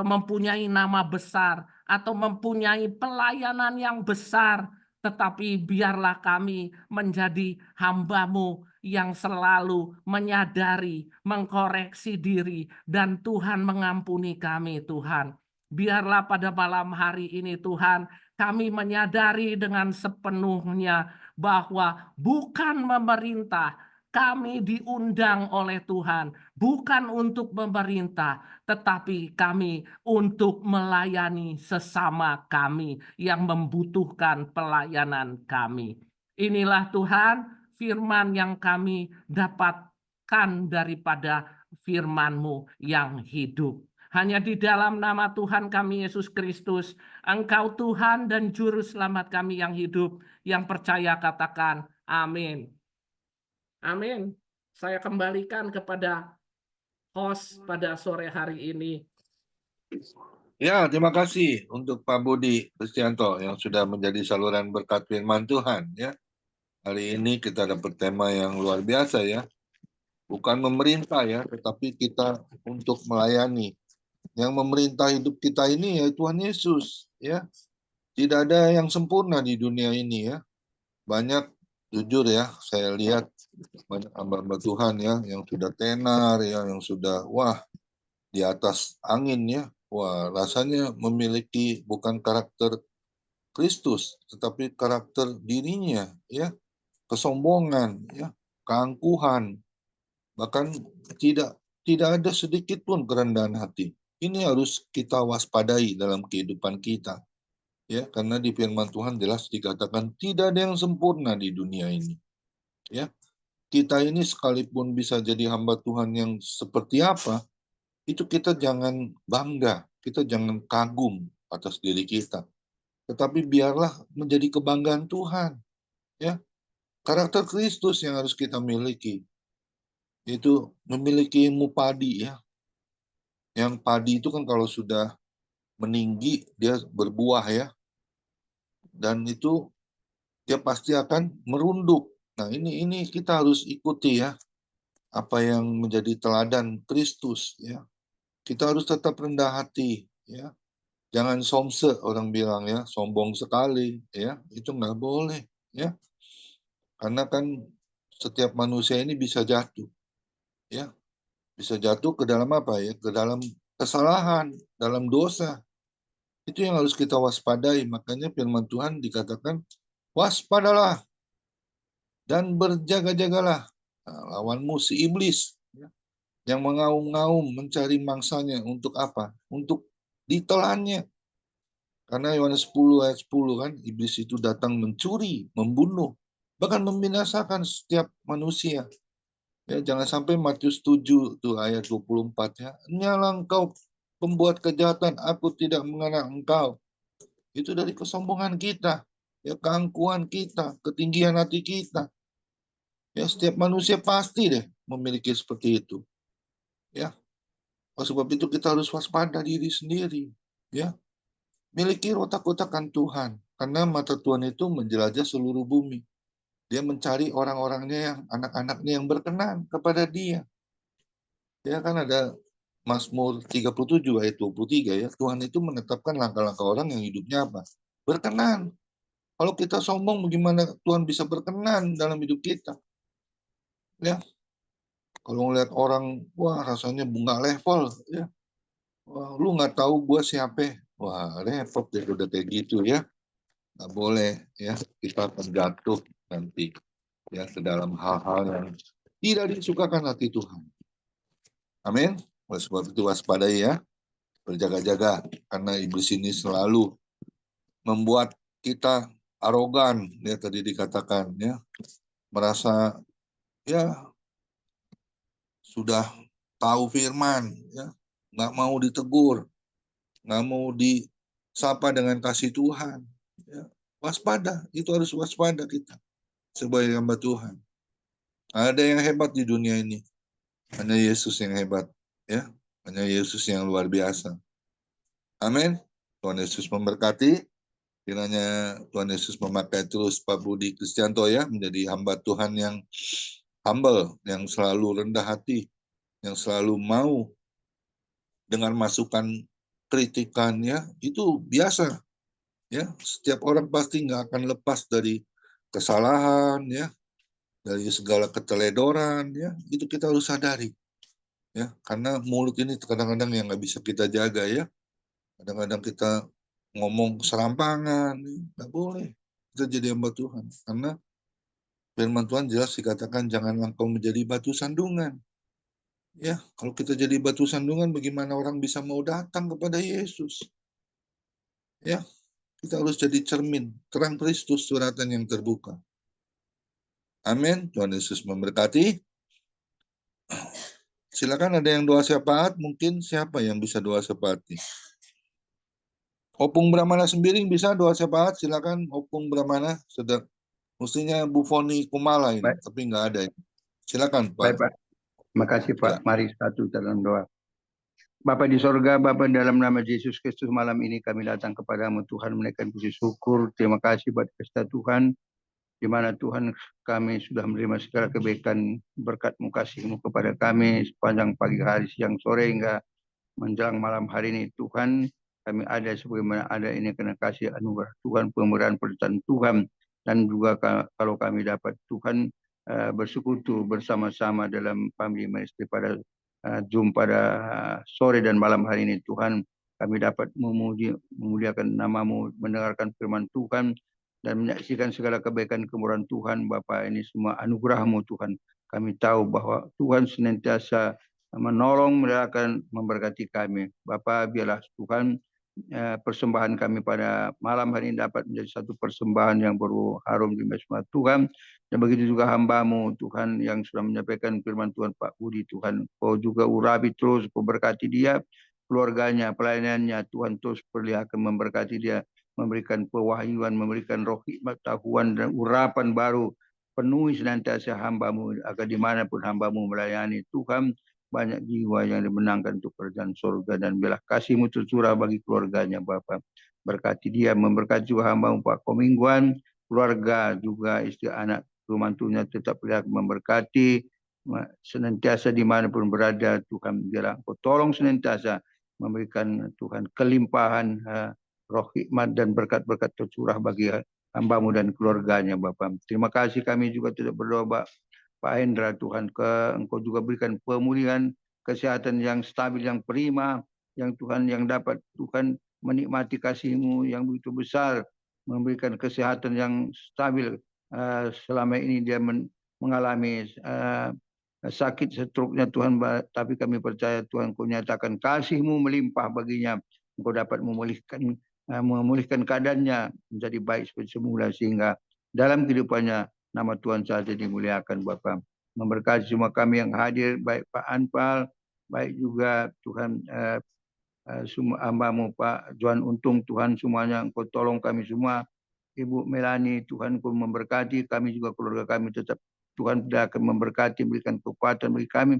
mempunyai nama besar atau mempunyai pelayanan yang besar. Tetapi biarlah kami menjadi hamba-Mu yang selalu menyadari, mengkoreksi diri, dan Tuhan mengampuni kami, Tuhan. Biarlah pada malam hari ini, Tuhan, kami menyadari dengan sepenuhnya bahwa bukan memerintah, kami diundang oleh Tuhan, bukan untuk memerintah, tetapi kami untuk melayani sesama kami yang membutuhkan pelayanan kami. Inilah Tuhan firman yang kami dapatkan daripada firman-Mu yang hidup. Hanya di dalam nama Tuhan kami Yesus Kristus, Engkau Tuhan dan Juru Selamat kami yang hidup, yang percaya katakan amin. Amin. Saya kembalikan kepada host pada sore hari ini. Ya, terima kasih untuk Pak Budi Kristianto yang sudah menjadi saluran berkat firman Tuhan ya. Hari ini kita dapat tema yang luar biasa ya. Bukan memerintah ya, tetapi kita untuk melayani. Yang memerintah hidup kita ini ya Tuhan Yesus ya. Tidak ada yang sempurna di dunia ini ya. Banyak jujur ya, saya lihat banyak hamba-hamba Tuhan ya yang sudah tenar ya, yang sudah di atas angin ya. Rasanya memiliki bukan karakter Kristus, tetapi karakter dirinya ya, kesombongan ya, keangkuhan. Bahkan tidak ada sedikit pun kerendahan hati. Ini harus kita waspadai dalam kehidupan kita. Ya, karena di firman Tuhan jelas dikatakan tidak ada yang sempurna di dunia ini. Ya, kita ini sekalipun bisa jadi hamba Tuhan yang seperti apa, itu kita jangan bangga, kita jangan kagum atas diri kita. Tetapi biarlah menjadi kebanggaan Tuhan. Ya, karakter Kristus yang harus kita miliki. Itu memiliki ilmu padi ya. Yang padi itu kan kalau sudah meninggi dia berbuah ya. Dan itu dia pasti akan merunduk. Nah, ini kita harus ikuti ya apa yang menjadi teladan Kristus ya. Kita harus tetap rendah hati ya. Jangan somse orang bilang ya, sombong sekali ya. Itu nggak boleh ya. Karena kan setiap manusia ini bisa jatuh ya. Bisa jatuh ke dalam apa ya? Ke dalam kesalahan, dalam dosa. Itu yang harus kita waspadai. Makanya firman Tuhan dikatakan, waspadalah dan berjaga-jagalah. Nah, lawanmu si iblis. Ya, yang mengaum-ngaum mencari mangsanya untuk apa? Untuk ditelannya. Karena Yohanes 10 ayat 10 kan, iblis itu datang mencuri, membunuh, bahkan membinasakan setiap manusia. Ya, jangan sampai Matius 7 tuh ayat 24 ya. Nyala engkau pembuat kejahatan, aku tidak mengenal engkau. Itu dari kesombongan kita, ya keangkuhan kita, ketinggian hati kita. Ya, setiap manusia pasti deh memiliki seperti itu. Ya, oleh sebab itu kita harus waspada diri sendiri. Ya, miliki otak-otak akan Tuhan, karena mata Tuhan itu menjelajah seluruh bumi. Dia mencari orang-orangnya yang anak-anaknya yang berkenan kepada Dia. Ya kan ada Mazmur 37 ayat 23 ya. Tuhan itu menetapkan langkah-langkah orang yang hidupnya apa? Berkenan. Kalau kita sombong bagaimana Tuhan bisa berkenan dalam hidup kita? Ya. Kalau ngeliat orang, wah rasanya bunga level ya. Wah, lu nggak tahu gua siapa. Wah, repot deh udah kayak gitu ya. Nggak boleh ya, kita akan jatuh nanti ya ke dalam hal-hal yang tidak disukakan hati Tuhan. Amin. Oleh sebab itu waspadai ya, berjaga-jaga karena iblis ini selalu membuat kita arogan ya, tadi dikatakan ya, merasa ya sudah tahu firman ya, nggak mau ditegur, nggak mau disapa dengan kasih Tuhan ya. Waspada, itu harus waspada kita sebagai hamba Tuhan. Ada yang hebat di dunia ini, hanya Yesus yang hebat ya, hanya Yesus yang luar biasa. Amin. Tuhan Yesus memberkati. Kiranya Tuhan Yesus memakai terus Pak Budi Kristianto ya menjadi hamba Tuhan yang humble, yang selalu rendah hati, yang selalu mau dengan masukan kritikannya itu biasa ya. Setiap orang pasti nggak akan lepas dari kesalahan ya, dari segala keteledoran ya. Itu kita harus sadari ya, karena mulut ini kadang-kadang yang nggak bisa kita jaga ya. Kadang-kadang kita ngomong serampangan, nggak boleh. Kita jadi hamba Tuhan. Karena firman Tuhan jelas dikatakan janganlah engkau menjadi batu sandungan. Ya, kalau kita jadi batu sandungan, bagaimana orang bisa mau datang kepada Yesus? Ya, kita harus jadi cermin, terang Kristus, suratan yang terbuka. Amin. Tuhan Yesus memberkati. Silakan ada yang doa syafaat, mungkin siapa yang bisa doa syafaat? Opung Brahmana Sembiring bisa doa syafaat, silakan Opung Brahmana. Sedang mestinya Bu Foni Kumala ini, Baik. tapi nggak ada. Silakan Pak. Baik, Pak. Terima kasih, Pak. Ya. Mari satu dalam doa. Bapa di sorga, Bapa dalam nama Yesus Kristus, malam ini kami datang kepadamu Tuhan menaikkan puji syukur. Terima kasih buat pesta Tuhan, di mana Tuhan kami sudah menerima segala kebaikan berkat-Mu, kasih-Mu kepada kami sepanjang pagi hari, siang, sore hingga menjelang malam hari ini. Tuhan, kami ada sebagaimana ada ini karena kasih anugerah Tuhan, pemurahan penyertaan Tuhan, dan juga kalau kami dapat Tuhan bersekutu bersama-sama dalam family ministry pada Zoom pada sore dan malam hari ini. Tuhan, kami dapat memuliakan nama-Mu, mendengarkan firman Tuhan, dan menyaksikan segala kebaikan kemurahan Tuhan. Bapa, ini semua anugerah-Mu Tuhan. Kami tahu bahwa Tuhan senantiasa menolong, akan memberkati kami. Bapa, biarlah Tuhan persembahan kami pada malam hari ini dapat menjadi satu persembahan yang berharum di hadapan Tuhan. Dan begitu juga hamba-Mu Tuhan yang sudah menyampaikan firman Tuhan Pak Budi Tuhan. Kau juga urapi terus, Kau berkati dia, keluarganya, pelayanannya. Tuhan terus perlihatkan memberkati dia, memberikan pewahyuan, memberikan roh hikmat, tahuan dan urapan baru. Penuhi senantiasa hamba-Mu agar dimanapun hamba-Mu melayani Tuhan, banyak jiwa yang dimenangkan untuk kerajaan surga, dan biarlah kasih-Mu tercurah bagi keluarganya Bapa. Berkati dia, memberkati juga hamba-Mu Pak Komingguan, keluarga juga istri anak mantunya tetap memberkati senantiasa dimanapun berada Tuhan. Biarlah Engkau tolong senantiasa memberikan Tuhan kelimpahan roh hikmat dan berkat-berkat tercurah bagi hamba-Mu dan keluarganya Bapa. Terima kasih, kami juga tidak berdoa Pak Hendra Tuhan, Engkau juga berikan pemulihan kesehatan yang stabil, yang prima, yang Tuhan yang dapat Tuhan menikmati kasih-Mu yang begitu besar, memberikan kesehatan yang stabil. Selama ini dia mengalami sakit stroke-nya Tuhan, tapi kami percaya Tuhan Kau nyatakan kasih-Mu melimpah baginya. Engkau dapat memulihkan keadaannya menjadi baik seperti semula, sehingga dalam kehidupannya nama Tuhan saja dimuliakan Bapa. Memberkati semua kami yang hadir, baik Pak Anpal, baik juga Tuhan semua hamba-Mu Pak Juan Untung, Tuhan semuanya Engkau tolong kami semua. Ibu Melani, Tuhan Kau memberkati kami juga, keluarga kami tetap Tuhan tidak akan memberkati, berikan kekuatan bagi kami.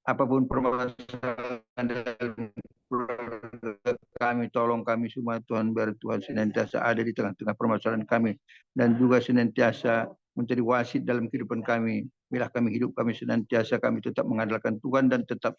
Apapun permasalahan dalam keluarga kami, tolong kami semua Tuhan, biar Tuhan senantiasa ada di tengah-tengah permasalahan kami, dan juga senantiasa menjadi wasit dalam kehidupan kami. Bila kami hidup, kami senantiasa kami tetap mengandalkan Tuhan dan tetap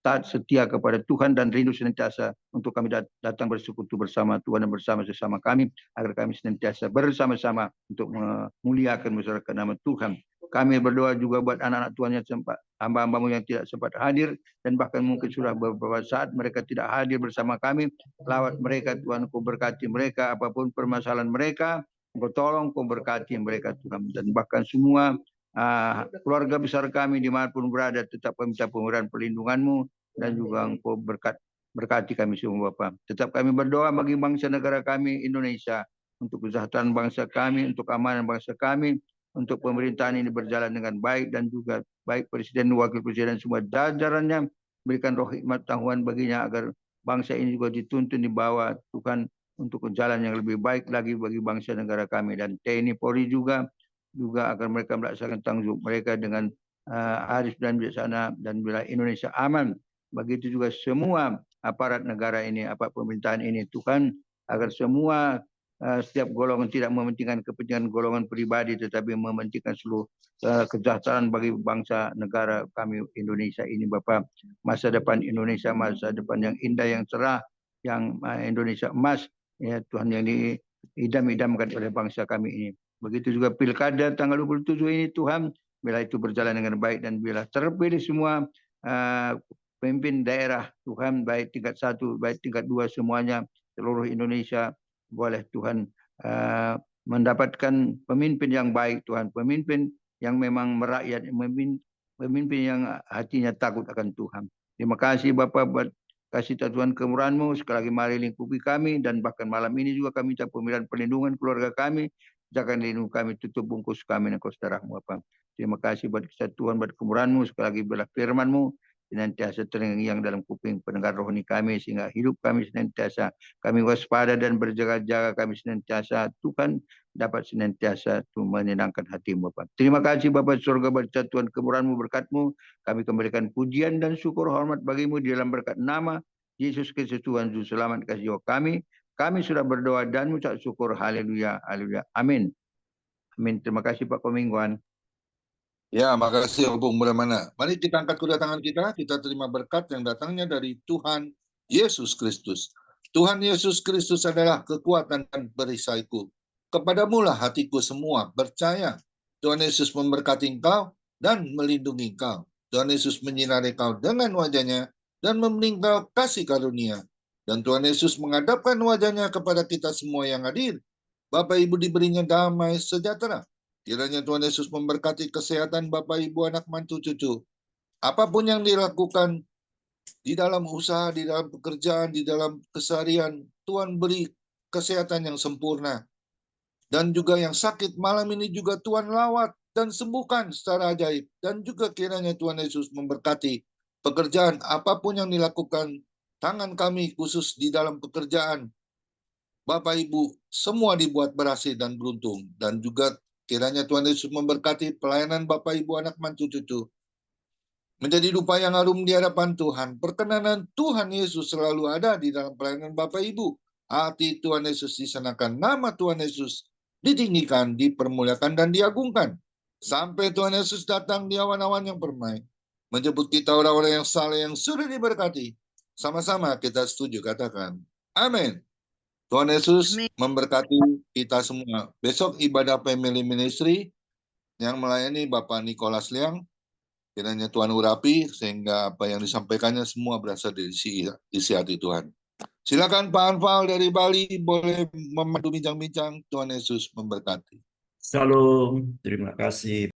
taat setia kepada Tuhan, dan rindu senantiasa untuk kami datang bersekutu bersama Tuhan dan bersama sesama kami, agar kami senantiasa bersama-sama untuk memuliakan masyarakat nama Tuhan. Kami berdoa juga buat anak-anak Tuhan yang sempat, hamba-hamba-Mu yang tidak sempat hadir, dan bahkan mungkin sudah beberapa saat mereka tidak hadir bersama kami. Lawat mereka Tuhan, Kau berkati mereka, apapun permasalahan mereka, Kau tolong, Kau berkati mereka Tuhan. Dan bahkan semua keluarga besar kami dimanapun berada, tetap kami minta pemberian perlindungan-Mu, dan juga Engkau berkati kami semua Bapa. Tetap kami berdoa bagi bangsa negara kami Indonesia, untuk kesejahteraan bangsa kami, untuk keamanan bangsa kami, untuk pemerintahan ini berjalan dengan baik, dan juga baik Presiden, Wakil Presiden, semua jajarannya, berikan roh hikmat tahuan baginya, agar bangsa ini juga dituntun di bawah Tuhan untuk jalan yang lebih baik lagi bagi bangsa negara kami. Dan TNI Polri juga agar mereka melaksanakan tanggung jawab mereka dengan arif dan bijaksana, dan bila Indonesia aman. Begitu juga semua aparat negara ini, aparat pemerintahan ini Tuhan, agar semua setiap golongan tidak mementingkan kepentingan golongan pribadi, tetapi mementingkan seluruh kesejahteraan bagi bangsa negara kami Indonesia ini Bapa. Masa depan Indonesia, masa depan yang indah, yang cerah, yang Indonesia emas ya Tuhan, yang diidam-idamkan oleh bangsa kami ini. Begitu juga pilkada tanggal 27 ini Tuhan, bila itu berjalan dengan baik, dan bila terpilih semua pemimpin daerah Tuhan, baik tingkat 1, baik tingkat 2, semuanya seluruh Indonesia, boleh Tuhan mendapatkan pemimpin yang baik Tuhan, pemimpin yang memang merakyat, pemimpin yang hatinya takut akan Tuhan. Terima kasih Bapa buat kasih Tuhan kemurahan-Mu, sekali lagi mari lingkupi kami, dan bahkan malam ini juga kami minta pemberian perlindungan keluarga kami, jangan lindungi kami, tutup bungkus kami dengan Kau-Mu Bapa. Terima kasih buat Tuhan, buat kemurahan-Mu, sekali lagi belah firman-Mu senantiasa terngiang dalam kuping pendengar rohani kami, sehingga hidup kami senantiasa kami waspada dan berjaga-jaga, kami senantiasa Tuhan dapat senantiasa menyenangkan hati-Mu Bapa. Terima kasih Bapa surga, berkat Tuhan kemurahan-Mu, berkat-Mu kami kembalikan pujian dan syukur hormat bagi-Mu di dalam berkat nama Yesus Kristus Tuhan Juru Selamat kasih jiwa kami. Kami sudah berdoa dan mengucap syukur. Haleluya, haleluya, amin. Amin. Terima kasih Pak Komingguan. Ya, makasih Bung Brahmana. Mari kita angkat kedua tangan kita terima berkat yang datangnya dari Tuhan Yesus Kristus. Tuhan Yesus Kristus adalah kekuatan dan perisaiku. Kepadamu lah hatiku semua percaya. Tuhan Yesus memberkati engkau dan melindungi engkau. Tuhan Yesus menyinari engkau dengan wajahnya dan memberi engkau kasih karunia. Dan Tuhan Yesus menghadapkan wajahnya kepada kita semua yang hadir. Bapak Ibu diberinya damai sejahtera. Kiranya Tuhan Yesus memberkati kesehatan Bapak Ibu, anak mantu cucu. Apapun yang dilakukan di dalam usaha, di dalam pekerjaan, di dalam keseharian. Tuhan beri kesehatan yang sempurna. Dan juga yang sakit malam ini juga Tuhan lawat dan sembuhkan secara ajaib. Dan juga kiranya Tuhan Yesus memberkati pekerjaan apapun yang dilakukan tangan kami khusus di dalam pekerjaan. Bapak Ibu, semua dibuat berhasil dan beruntung. Dan juga kiranya Tuhan Yesus memberkati pelayanan Bapak Ibu, anak mantu cucu. Menjadi rupa yang harum di hadapan Tuhan. Perkenanan Tuhan Yesus selalu ada di dalam pelayanan Bapak Ibu. Hati Tuhan Yesus disanakan, nama Tuhan Yesus ditinggikan, dipermuliakan, dan diagungkan. Sampai Tuhan Yesus datang di awan-awan yang permai. Menjemput kita orang-orang yang saleh, yang sudah diberkati. Sama-sama kita setuju, katakan. Amin. Tuhan Yesus memberkati kita semua. Besok ibadah Family Ministry yang melayani Bapak Nicholas Liang. Kiranya Tuhan urapi sehingga apa yang disampaikannya semua berasal dari isi hati Tuhan. Silakan Pak Anfal dari Bali boleh memandu bincang-bincang. Tuhan Yesus memberkati. Salam, terima kasih.